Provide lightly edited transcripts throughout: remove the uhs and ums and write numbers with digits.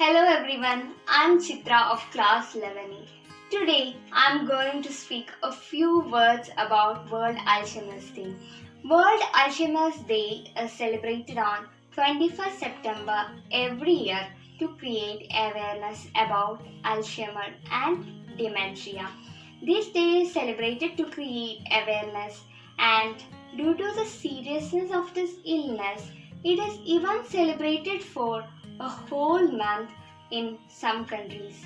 Hello everyone, I'm Chitra of class 11A. Today I'm going to speak a few words about World Alzheimer's Day. World Alzheimer's Day is celebrated on 21st September every year to create awareness about Alzheimer and dementia. This day is celebrated to create awareness, and due to the seriousness of this illness, it is even celebrated for a whole month in some countries.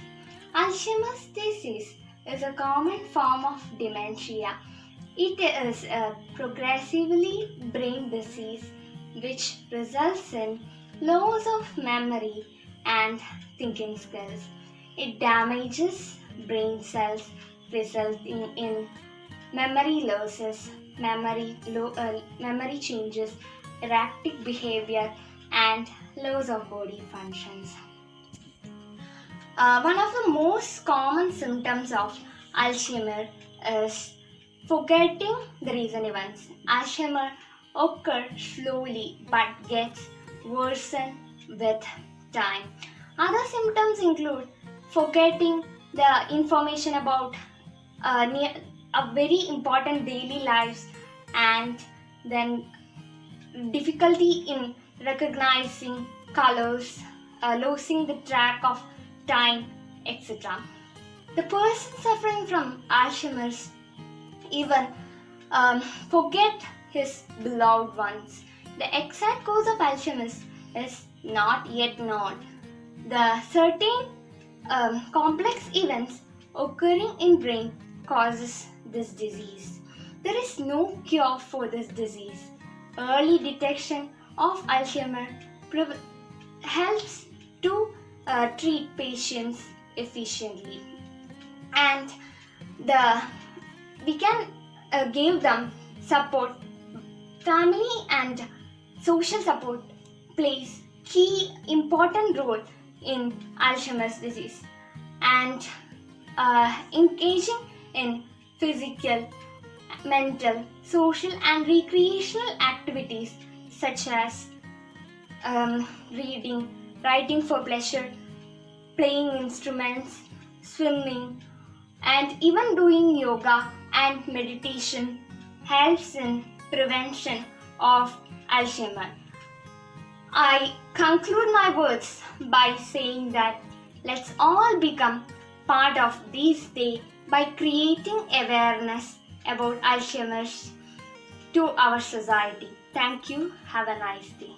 Alzheimer's disease is a common form of dementia. It is a progressively brain disease which results in loss of memory and thinking skills. It damages brain cells, resulting in memory losses, memory changes, erratic behavior, and loss of body functions. One of the most common symptoms of Alzheimer is forgetting the recent events. Alzheimer occurs slowly but gets worsened with time. Other symptoms include forgetting the information about a very important daily lives, and then difficulty in recognizing colors, losing the track of time, etc. The person suffering from Alzheimer's even forget his beloved ones. The exact cause of Alzheimer's is not yet known. The certain complex events occurring in brain causes this disease. There is no cure for this disease. Early detection of Alzheimer helps to treat patients efficiently, and the we can give them support. Family and social support plays key important role in Alzheimer's disease, and engaging in physical, mental, social, and recreational activities such as reading, writing for pleasure, playing instruments, swimming, and even doing yoga and meditation helps in prevention of Alzheimer. I conclude my words by saying that let's all become part of this day by creating awareness about Alzheimer's to our society. Thank you. Have a nice day.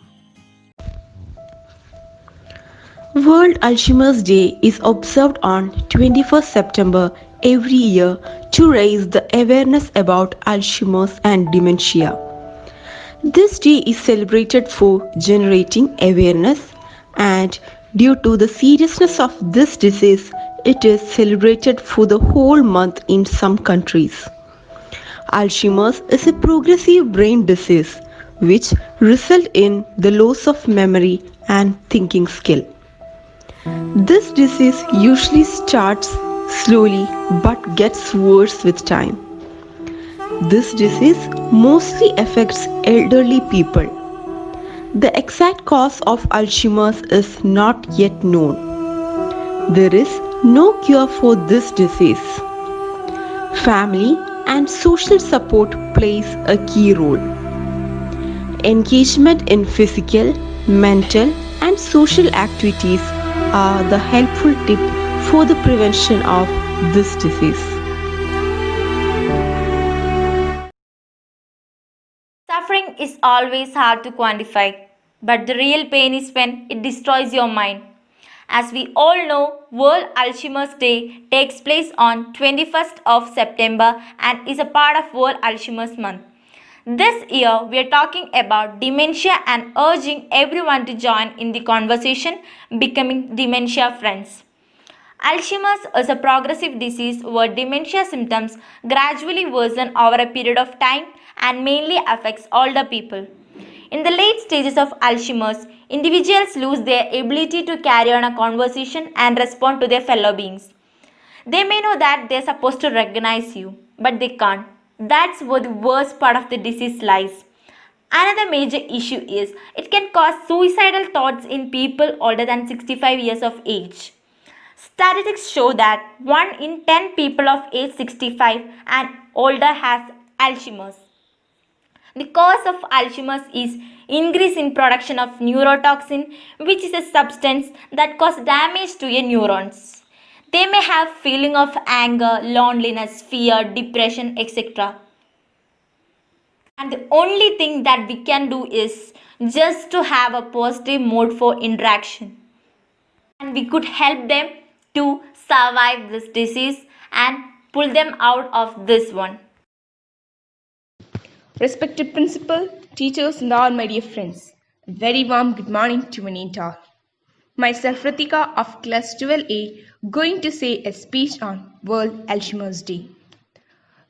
World Alzheimer's Day is observed on 21st September every year to raise the awareness about Alzheimer's and dementia. This day is celebrated for generating awareness, and due to the seriousness of this disease, it is celebrated for the whole month in some countries. Alzheimer's is a progressive brain disease which results in the loss of memory and thinking skill. This disease usually starts slowly but gets worse with time. This disease mostly affects elderly people. The exact cause of Alzheimer's is not yet known. There is no cure for this disease. Family and social support plays a key role. Engagement in physical, mental, and social activities are the helpful tip for the prevention of this disease. Suffering is always hard to quantify, but the real pain is when it destroys your mind. As we all know, World Alzheimer's Day takes place on 21st of September and is a part of World Alzheimer's Month. This year, we are talking about dementia and urging everyone to join in the conversation, becoming dementia friends. Alzheimer's is a progressive disease where dementia symptoms gradually worsen over a period of time and mainly affects older people. In the late stages of Alzheimer's, individuals lose their ability to carry on a conversation and respond to their fellow beings. They may know that they're supposed to recognize you, but they can't. That's where the worst part of the disease lies. Another major issue is it can cause suicidal thoughts in people older than 65 years of age. Statistics show that 1 in 10 people of age 65 and older has Alzheimer's. The cause of Alzheimer's is increase in production of neurotoxin, which is a substance that causes damage to your neurons. They may have feeling of anger, loneliness, fear, depression, etc. And the only thing that we can do is just to have a positive mood for interaction. And we could help them to survive this disease and pull them out of this one. Respected principal, teachers and all my dear friends, a very warm good morning to one and all. Myself Ritika of class 12A going to say a speech on World Alzheimer's Day.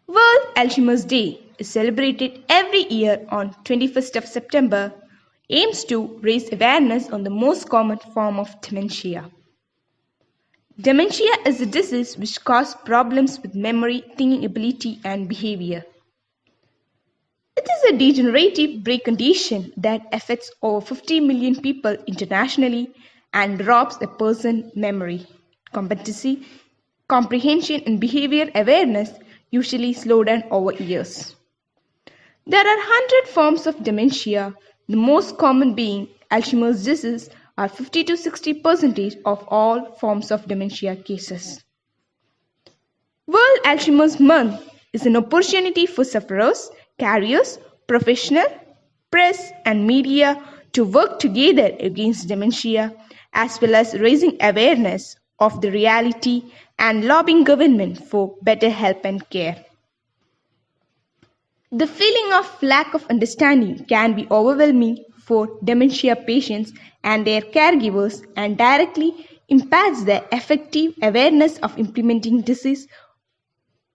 World Alzheimer's Day is celebrated every year on 21st of September, aims to raise awareness on the most common form of dementia. Dementia is a disease which causes problems with memory, thinking ability and behavior. It is a degenerative brain condition that affects over 50 million people internationally and robs a person's memory, competency, comprehension and behavior awareness, usually slow down over years. There are 100 forms of dementia, the most common being Alzheimer's disease are 50 to 60% of all forms of dementia cases. World Alzheimer's Month is an opportunity for sufferers, carriers, professionals, press and media to work together against dementia as well as raising awareness of the reality and lobbying government for better help and care. The feeling of lack of understanding can be overwhelming for dementia patients and their caregivers and directly impacts their effective awareness of implementing disease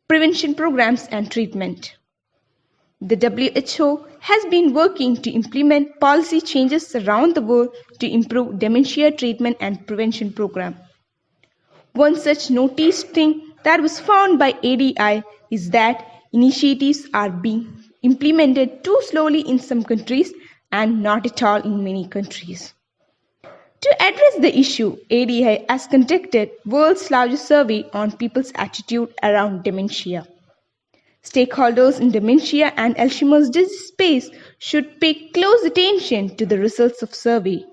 prevention programs and treatment. The WHO has been working to implement policy changes around the world to improve dementia treatment and prevention program. One such noticed thing that was found by ADI is that initiatives are being implemented too slowly in some countries and not at all in many countries. To address the issue, ADI has conducted world's largest survey on people's attitude around dementia. Stakeholders in dementia and Alzheimer's disease space should pay close attention to the results of survey.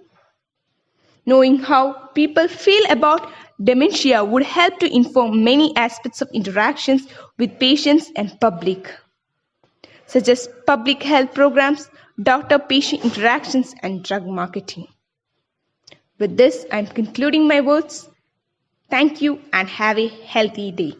Knowing how people feel about dementia would help to inform many aspects of interactions with patients and public, such as public health programs, doctor-patient interactions, and drug marketing. With this, I'm concluding my words. Thank you and have a healthy day.